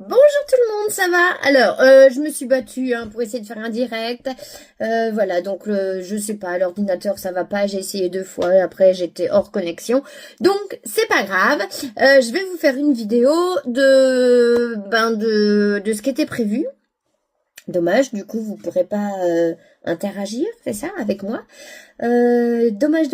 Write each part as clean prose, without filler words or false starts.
Bonjour tout le monde, ça va? Alors, je me suis battue pour essayer de faire un direct. Voilà, donc je sais pas, l'ordinateur ça va pas, j'ai essayé 2 fois, après j'étais hors connexion. Donc, c'est pas grave. Je vais vous faire une vidéo de ce qui était prévu. Dommage, du coup, vous pourrez pas interagir, c'est ça, avec moi. Dommage.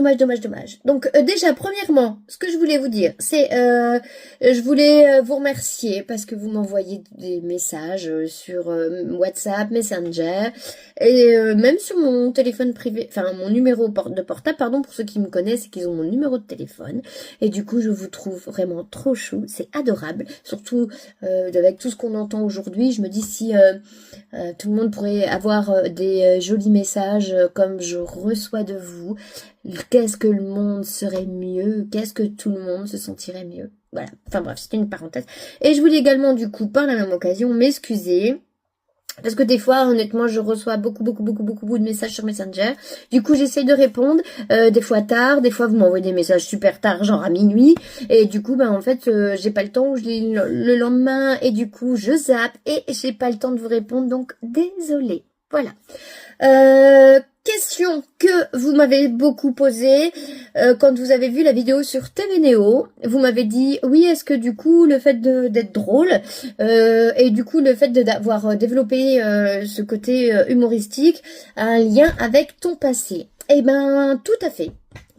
Donc déjà, premièrement, ce que je voulais vous dire, c'est je voulais vous remercier parce que vous m'envoyez des messages sur WhatsApp, Messenger et même sur mon téléphone privé, enfin mon numéro de portable, pardon, pour ceux qui me connaissent et qui ont mon numéro de téléphone. Et du coup, je vous trouve vraiment trop chou, c'est adorable, surtout avec tout ce qu'on entend aujourd'hui. Je me dis si tout le monde pourrait avoir des jolis messages comme je reçois de vous. Qu'est-ce que le monde serait mieux? Qu'est-ce que tout le monde se sentirait mieux? Voilà. Enfin bref, c'était une parenthèse. Et je voulais également, du coup, par la même occasion, m'excuser. Parce que des fois, honnêtement, je reçois beaucoup de messages sur Messenger. Du coup, j'essaye de répondre, des fois tard, des fois vous m'envoyez des messages super tard, genre à minuit. Et du coup, en fait, j'ai pas le temps, ou je lis le lendemain, et du coup, je zappe, et j'ai pas le temps de vous répondre, donc désolée. Voilà. Question que vous m'avez beaucoup posée quand vous avez vu la vidéo sur TV Néo. Vous m'avez dit, oui, est-ce que du coup, le fait d'être drôle et du coup, le fait d'avoir développé ce côté humoristique a un lien avec ton passé? Eh ben, tout à fait.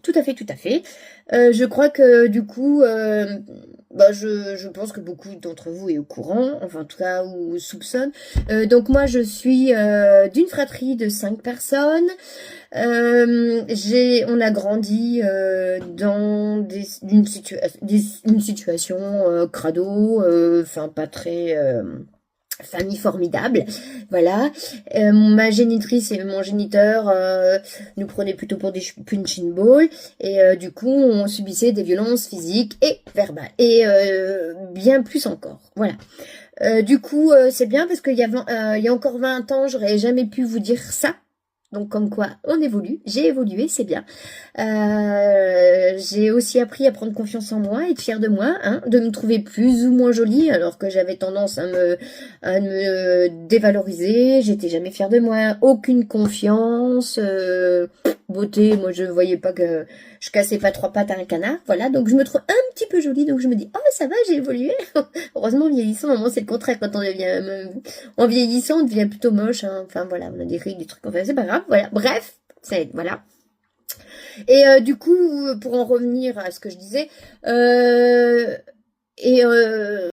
Tout à fait. Je crois que du coup, je pense que beaucoup d'entre vous est au courant, enfin en tout cas, ou soupçonne. Donc moi, je suis d'une fratrie de 5 personnes. On a grandi dans une situation crado, enfin pas très... famille formidable, voilà. Ma génitrice et mon géniteur nous prenaient plutôt pour des punching balls et du coup on subissait des violences physiques et verbales et bien plus encore, voilà. Du coup c'est bien parce qu'il y a encore 20 ans j'aurais jamais pu vous dire ça. Donc comme quoi on évolue, j'ai évolué, c'est bien. J'ai aussi appris à prendre confiance en moi, être fière de moi, de me trouver plus ou moins jolie alors que j'avais tendance à me dévaloriser. J'étais jamais fière de moi, aucune confiance, beauté. Moi je voyais pas que je cassais pas 3 pattes à un canard, voilà. Donc je me trouve un petit peu jolie, donc je me dis oh ça va, j'ai évolué. Heureusement en vieillissant, moment c'est le contraire quand on devient en vieillissant on devient plutôt moche. Enfin voilà, on a des rides, des trucs, enfin c'est pas grave, voilà. Bref, voilà. Et du coup, pour en revenir à ce que je disais, et